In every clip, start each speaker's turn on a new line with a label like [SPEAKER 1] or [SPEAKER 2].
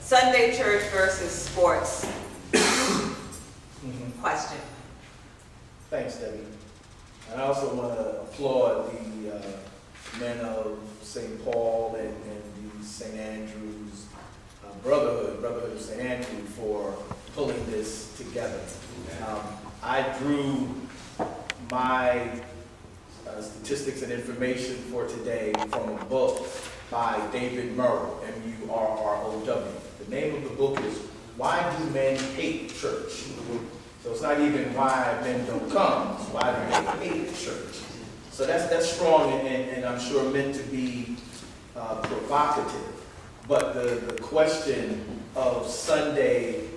[SPEAKER 1] Sunday church versus sports question.
[SPEAKER 2] Thanks, Debbie. And I also want to applaud the men of St. Paul and the St. Andrew's Brotherhood of St. Andrew for pulling this together. I drew my statistics and information for today from a book by David Murrow, M-U-R-R-O-W. The name of the book is Why Do Men Hate Church? So it's not even why men don't come, it's why do they hate church? So that's strong and I'm sure meant to be provocative. But the question of Sunday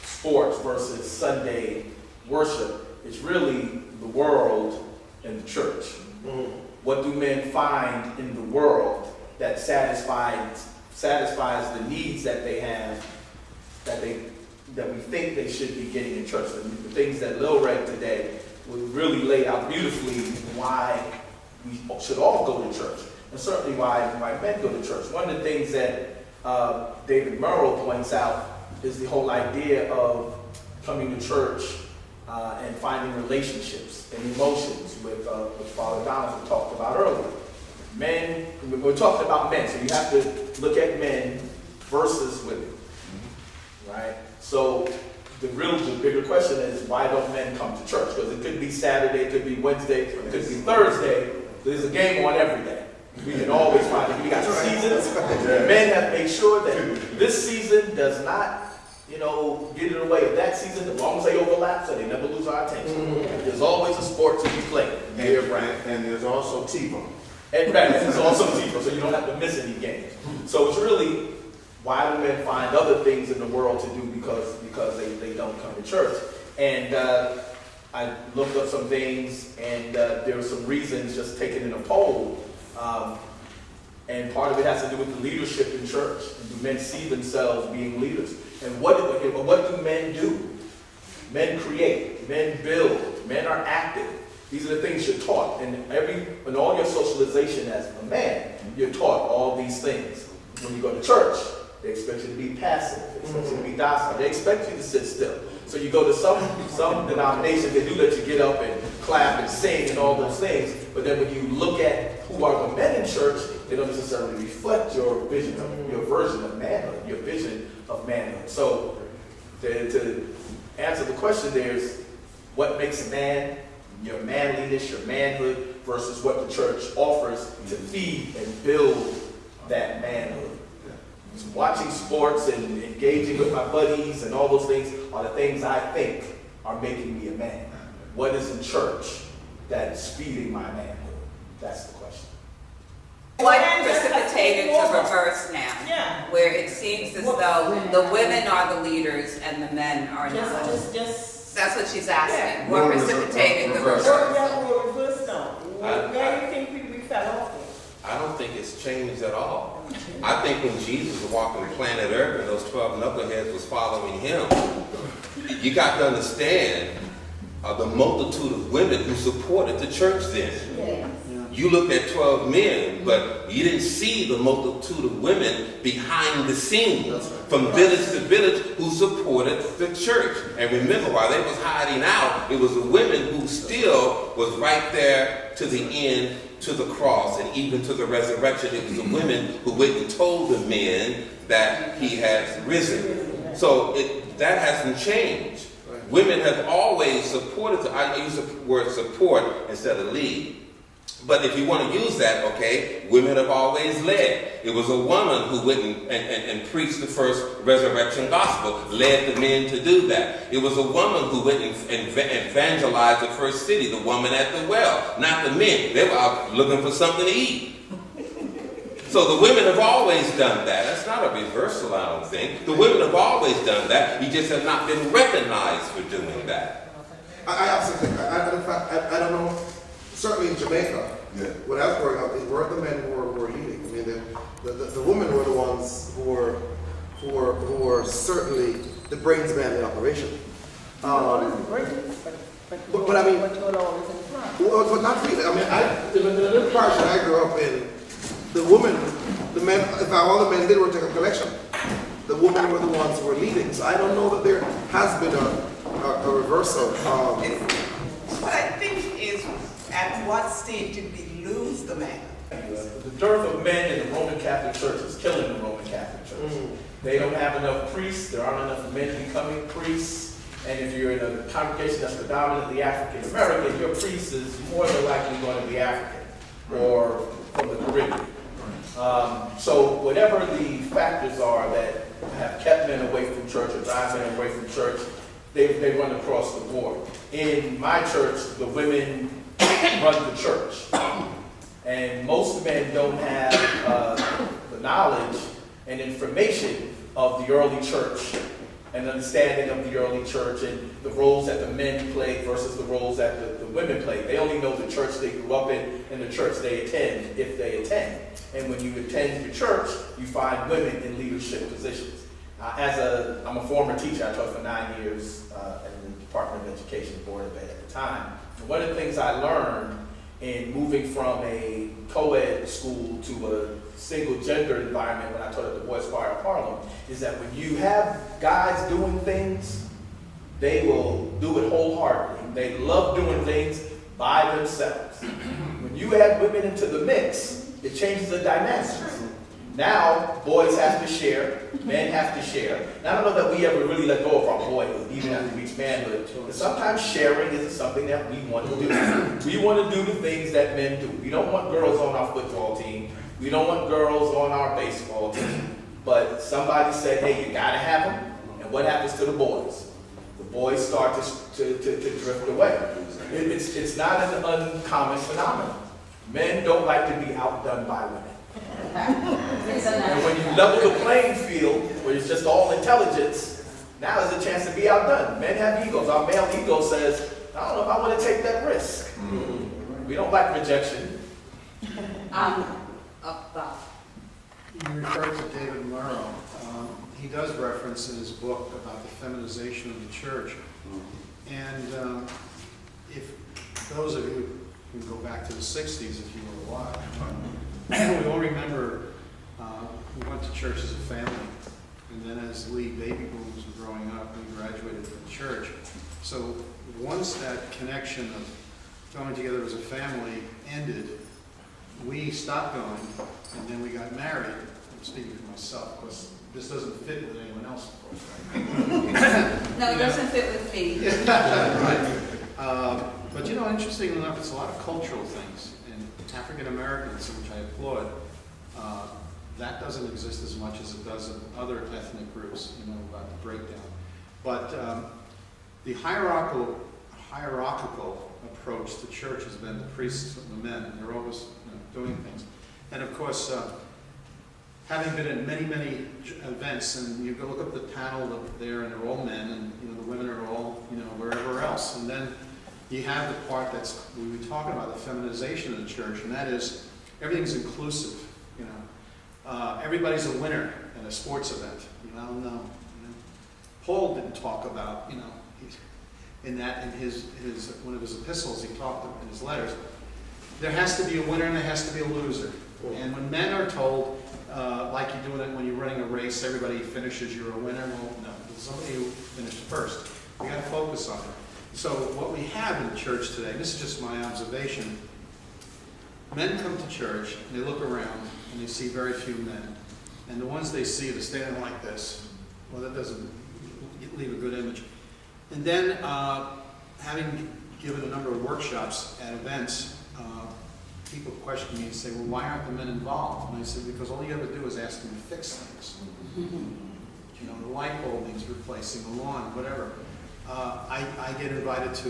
[SPEAKER 2] sports versus Sunday worship is really the world and the church. What do men find in the world that satisfies the needs that they have, that we think they should be getting in church? The things that Lil read today would really lay out beautifully why we should all go to church, and certainly why men go to church. One of the things that David Murrow points out is the whole idea of coming to church and finding relationships and emotions with Father Donaldson talked about earlier. Men, we're talking about men, so you have to look at men versus women, right? So the bigger question is, why don't men come to church? Because it could be Saturday, it could be Wednesday, it could be Thursday. There's a game on every day. We can always find it. We got seasons. Men have made sure that this season does not, get in the way of that season, as long as they overlap, so they never lose our attention. There's always a sport to be played.
[SPEAKER 3] And there's also TiVo.
[SPEAKER 2] And there's also TiVo, so you don't have to miss any games. So it's really, why do men find other things in the world to do because they don't come to church? And I looked up some things, and there were some reasons just taken in a poll. And part of it has to do with the leadership in church. And do men see themselves being leaders? And what do men do? Men create, men build, men are active. These are the things you're taught. And in all your socialization as a man, you're taught all these things. When you go to church, they expect you to be passive. They expect you to be docile. They expect you to sit still. So you go to some denominations, they do let you get up and clap and sing and all those things. But then when you look at who are the men in church, they don't necessarily reflect your vision, your version of manhood, your vision of manhood. So to answer the question, there's what makes a man, your manliness, your manhood, versus what the church offers to feed and build that manhood. So watching sports and engaging with my buddies and all those things are the things I think are making me a man. What is in church that is feeding my manhood? That's the question.
[SPEAKER 1] What precipitated to reverse now?
[SPEAKER 4] Yeah.
[SPEAKER 1] Where it seems as though the women are the leaders and the men are not.
[SPEAKER 4] Just.
[SPEAKER 1] That's what she's asking.
[SPEAKER 4] Yeah.
[SPEAKER 1] What precipitated the reverse?
[SPEAKER 4] We're reversed on. Where do you think we fell off with?
[SPEAKER 5] I don't think it's changed at all. I think when Jesus was walking planet Earth and those 12 knuckleheads was following him, you got to understand the multitude of women who supported the church then.
[SPEAKER 4] Yeah.
[SPEAKER 5] You looked at 12 men, but you didn't see the multitude of women behind the scenes from village to village who supported the church. And remember, while they was hiding out, it was the women who still was right there to the end, to the cross, and even to the resurrection. It was the women who went and told the men that he had risen. So that hasn't changed. Women have always supported, I use the word support instead of lead. But if you want to use that, okay, women have always led. It was a woman who went and preached the first resurrection gospel, led the men to do that. It was a woman who went and evangelized the first city, the woman at the well, not the men. They were out looking for something to eat. So the women have always done that. That's not a reversal, I don't think. The women have always done that. You just have not been recognized for doing that.
[SPEAKER 3] I absolutely think, in fact, I don't know, certainly in Jamaica, when I was growing up, it weren't the men who were leading. I mean, the women were the ones who were certainly the brains behind the operation.
[SPEAKER 4] But I
[SPEAKER 3] mean,
[SPEAKER 4] but you're always in front.
[SPEAKER 3] well, but not really. I mean, in the little parish that I grew up in, the men, in fact, all the men did were take a collection. the women were the ones who were leading. So I don't know that there has been a reversal.
[SPEAKER 4] What I think is, at what stage did we lose the man?
[SPEAKER 2] The dearth of men in the Roman Catholic Church is killing the Roman Catholic Church. They don't have enough priests. There aren't enough men becoming priests. And if you're in a congregation that's predominantly African American, your priest is more than likely going to be African or from the Caribbean. So whatever the factors are that have kept men away from church or drive men away from church, they run across the board. In my church, the women run the church. And most men don't have the knowledge and information of the early church and understanding of the early church and the roles that the men played versus the roles that the women played. They only know the church they grew up in and the church they attend, if they attend. And when you attend your church, you find women in leadership positions. I'm a former teacher. I taught for 9 years in the Department of Education, Board of Ed at the time. And one of the things I learned in moving from a co-ed school to a single gender environment when I taught at the Boys Choir of Harlem is that when you have guys doing things, they will do it wholeheartedly. They love doing things by themselves. When you add women into the mix, it changes the dynamics. Now, boys have to share, men have to share. And I don't know that we ever really let go of our boyhood, even after we reach manhood. But sometimes sharing isn't something that we want to do. We want to do the things that men do. We don't want girls on our football team. We don't want girls on our baseball team. But somebody said, hey, you gotta have them. And what happens to the boys? The boys start to drift away. It's not an uncommon phenomenon. Men don't like to be outdone by women. And when you level the playing field, where it's just all intelligence, now there's a chance to be outdone. Men have egos. Our male ego says, I don't know if I want to take that risk. We don't like rejection.
[SPEAKER 6] You referred to David Murrow. He does reference in his book about the feminization of the church. And if those of you who go back to the 60s, if you were alive, we all remember we went to church as a family. And then as Lee baby boomers were growing up, we graduated from church. So once that connection of going together as a family ended, we stopped going, and then we got married. I'm speaking for myself, because this doesn't fit with anyone else, of course, right?
[SPEAKER 1] No, it doesn't fit with me.
[SPEAKER 6] Right. But you know, interesting enough, it's a lot of cultural things. And African Americans, which I applaud, that doesn't exist as much as it does in other ethnic groups, you know, about the breakdown. But the hierarchical approach to church has been the priests and the men, and they're always doing things. And of course, having been in many, many events, and you go look up the panel there, and they're all men, and you know the women are all wherever else. And then you have the part that's we were talking about, the feminization of the church, and that is everything's inclusive. Everybody's a winner at a sports event. I don't know. Paul didn't talk about in his one of his epistles. He talked in his letters. There has to be a winner and there has to be a loser. And when men are told, like you're doing it when you're running a race, everybody finishes, you're a winner. Well, no, there's somebody who finished first. We got to focus on it. So what we have in the church today, this is just my observation. Men come to church and they look around and they see very few men. And the ones they see are standing like this. Well, that doesn't leave a good image. And then, having given a number of workshops at events, people question me and say, well, why aren't the men involved? And I said, because all you have to do is ask them to fix things. The light bulb needs replacing, the lawn, whatever. I get invited to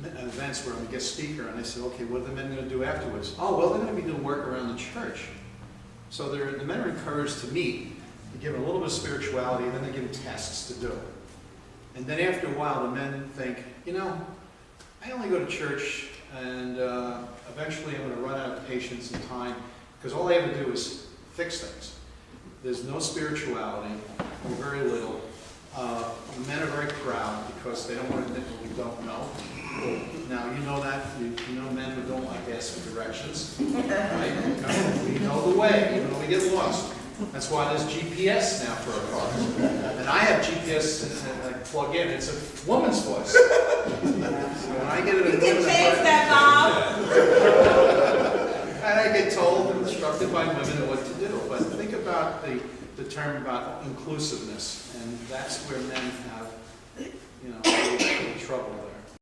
[SPEAKER 6] events where I'm a guest speaker, and I said, okay, what are the men going to do afterwards? Oh, well, they're going to be doing work around the church. So the men are encouraged to meet, to give them a little bit of spirituality, and then they give them tasks to do. And then after a while, the men think, I only go to church, and eventually I'm going to run out of patience and time, because all I have to do is fix things. There's no spirituality, or very little. The men are very proud because they don't want to admit what we don't know. Now, you know that. You know men who don't like asking directions. Right? We know the way, even though we get lost. That's why there's GPS now for our cars. And I have GPS and I plug in, it's a woman's voice. So when I get it,
[SPEAKER 4] You can change that, Mom.
[SPEAKER 6] and I get told and instructed by women what to do. But think about the term about inclusive. And that's where men have, a little trouble there.